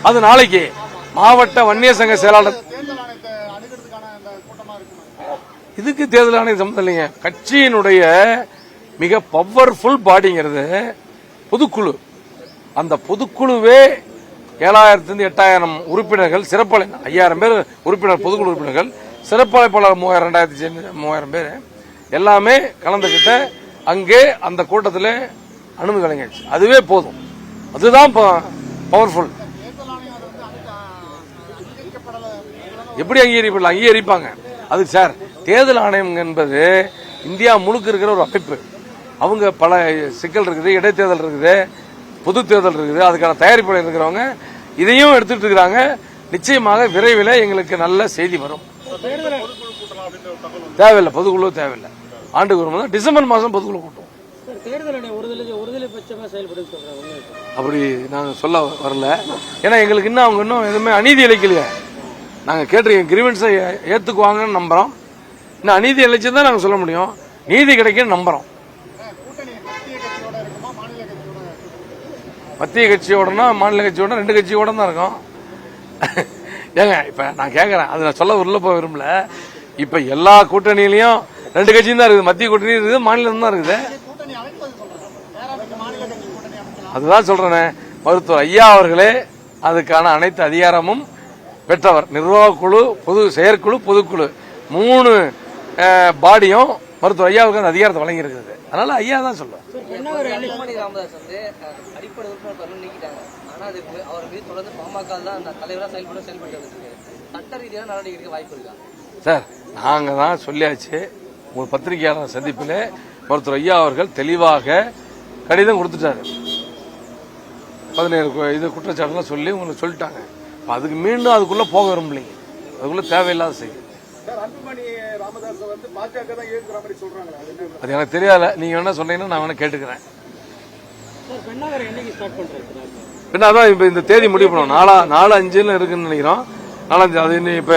அது நாளைக்கு மாவட்ட வன்னியர் சங்க செயலாளர் இதுக்கு தேர்தல் ஆணையம் சம்பந்தம் இல்லைங்க. கட்சியினுடைய மிக பவர்ஃபுல் பாடிங்கிறது பொதுக்குழு. அந்த பொதுக்குழுவே 7000 8000 உறுப்பினர்கள், சிறப்பு 5000 பேர் உறுப்பினர், பொதுக்குழு உறுப்பினர்கள், சிறப்பு அழைப்பாளர் 3000 பேர் எல்லாமே கலந்துகிட்ட அங்கே அந்த கூட்டத்தில் அனுமதி வழங்கியாச்சு. அதுவே போதும். அதுதான் பவர்ஃபுல். எப்படி அங்கீகரிப்பாங்க? அது சார், தேர்தல் ஆணையம் என்பது இந்தியா முழுக்க இருக்கிற ஒரு அமைப்பு. அவங்க பல சிக்கல் இருக்குது, இடைத்தேர்தல் இருக்குது, பொது தேர்தல் இருக்குது, அதுக்கான தயாரிப்பு இருக்கிறவங்க இதையும் எடுத்துட்டு இருக்கிறாங்க. நிச்சயமாக விரைவில் எங்களுக்கு நல்ல செய்தி வரும். தேவையில்லை, பொதுக்குழு தேவையில்லை. ஆண்டுக்கு ஒரு மாதம் டிசம்பர் மாதம் பொதுக்குழு கூட்டம். அப்படி நாங்க சொல்ல வரல. ஏன்னா எங்களுக்கு இன்னும் அவங்க இன்னும் எதுவுமே அநீதி இழைக்கலையே. நாங்க கேட்டிருக்கோம், கிரீவன்ஸை ஏத்துக்குவாங்கன்னு நம்புறோம். இன்னும் அநீதி இழைச்சதான் நாங்க சொல்ல முடியும். நீதி கிடைக்கும் நம்புறோம். மத்திய கட்சியோடனா மாநில கட்சியோட 2 கட்சியோட தான் இருக்கும். ஏங்க இப்ப நான் கேட்கறேன், அது நான் சொல்ல உள்ள போக விரும்பல. இப்ப எல்லா கூட்டணியிலையும் 2 கட்சியும் தான் இருக்குது. மத்திய கூட்டணி இருக்குது, மாநிலம் தான் இருக்குது. அதுதான் சொல்றேன். மருத்துவர் ஐயா அவர்களே அதுக்கான அனைத்து அதிகாரமும் பெற்றவர். நிர்வாக குழு, பொது செயற்குழு, பொதுக்குழு 3 பாடியும் மருத்துவர் ஐயா அவருக்கு அந்த அதிகாரத்தை வழங்கி இருக்குது. அதனால ஐயா தான் சொல்லுவேன். சார், நாங்க தான் சொல்லியாச்சு. ஒரு பத்திரிகையாளர் சந்திப்பில் மருத்துவர் ஐயா அவர்கள் தெளிவாக கடிதம் கொடுத்துட்டாரு. 17 இது குற்றச்சாட்டுலாம் சொல்லி உங்களுக்கு சொல்லிட்டாங்க. அதுக்கு மீண்டும் அதுக்குள்ள போக விரும்பலைங்க. அதுக்குள்ள தேவையில்லாத செய்தி. அது எனக்கு தெரியல. நீங்க என்ன சொன்னீங்கன்னா நான் வேணா கேட்டுக்கிறேன். அதான் இப்ப இந்த தேதி முடிவு பண்ணுவோம். 4-5 இருக்குன்னு நினைக்கிறோம். 4 அது இப்ப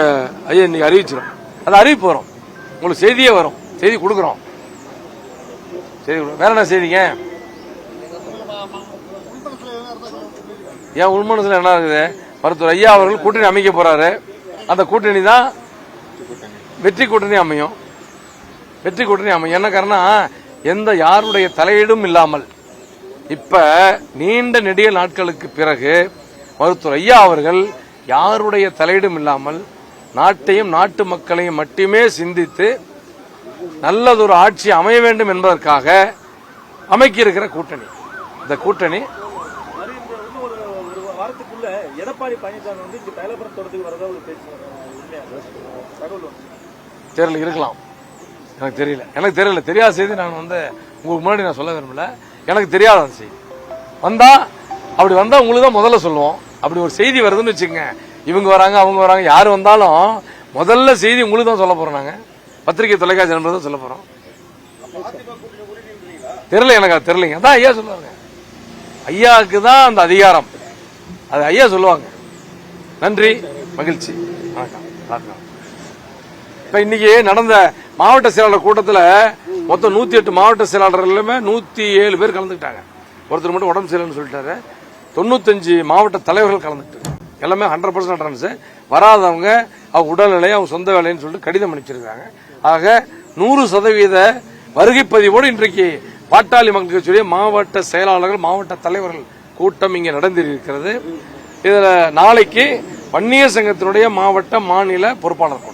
ஐயா இன்னைக்கு அறிவிச்சிடும். அது அறிவிப்பு வரும், உங்களுக்கு செய்தியே வரும். செய்தி கொடுக்குறோம். செய்தி வேற என்ன செய்திங்க? ஏன் உள்மனசுல என்ன இருக்குது? மருத்துவர் ஐயா அவர்கள் கூட்டணி அமைக்க போறாரு. அந்த கூட்டணி தான் வெற்றி கூட்டணி அமையும். வெற்றி கூட்டணி அமையும். என்ன காரணம்? யாருடைய தலையீடும் இல்லாமல் இப்ப நீண்ட நெடிய நாட்களுக்கு பிறகு மருத்துவர் ஐயா அவர்கள் யாருடைய தலையீடும் இல்லாமல் நாட்டையும் நாட்டு மக்களையும் மட்டுமே சிந்தித்து நல்லதொரு ஆட்சி அமைய வேண்டும் என்பதற்காக அமைக்க இருக்கிற கூட்டணி. இந்த கூட்டணி எடப்பாடி பழனிசாமி வந்து தைலபுரம் தோட்டத்துக்கு வரதா ஒரு தெரியல, இருக்கலாம். எனக்கு தெரியல. தெரியாத செய்தி நான் உங்களுக்கு முன்னாடி நான் சொல்ல விரும்பல. எனக்கு தெரியாத செய்தி அப்படி வந்தா உங்களுக்கு தான் முதல்ல சொல்லுவோம். அப்படி ஒரு செய்தி வருதுன்னு வச்சுக்கோங்க, இவங்க வராங்க அவங்க வராங்க, யாரு வந்தாலும் முதல்ல செய்தி உங்களுக்கு தான் சொல்ல போறோம். நாங்க பத்திரிகை தொலைக்காட்சி நண்பர் சொல்ல போறோம். தெரியல, எனக்கு அது தெரியலைங்க. அதான் ஐயா சொல்லுவாங்க. ஐயாவுக்கு தான் அந்த அதிகாரம். அது ஐயா சொல்லுவாங்க. நன்றி, மகிழ்ச்சி, வணக்கம். இப்ப இன்னைக்கு நடந்த மாவட்ட செயலாளர் கூட்டத்தில் மொத்தம் 108 மாவட்ட செயலாளர்களுமே 107 பேர் கலந்துக்கிட்டாங்க. ஒருத்தர் மட்டும் உடம்பு சரியில்லைன்னு சொல்லிட்டாரு. 95 மாவட்ட தலைவர்கள் கலந்துக்கிட்டாங்க. எல்லாமே 100% அட்டெண்டன்ஸ். வராதவங்க அவங்க உடல்நிலை, அவங்க சொந்த வேலைன்னு சொல்லிட்டு கடிதம் அனுப்பிச்சிருக்காங்க. ஆக 100% வருகை பதிவோடு இன்றைக்கு பாட்டாளி மக்கள் கட்சியுடைய மாவட்ட செயலாளர்கள், மாவட்ட தலைவர்கள் கூட்டம் இங்கே நடந்திருக்கிறது. இதுல நாளைக்கு வன்னியர் சங்கத்தினுடைய மாவட்ட மாநில பொறுப்பாளர்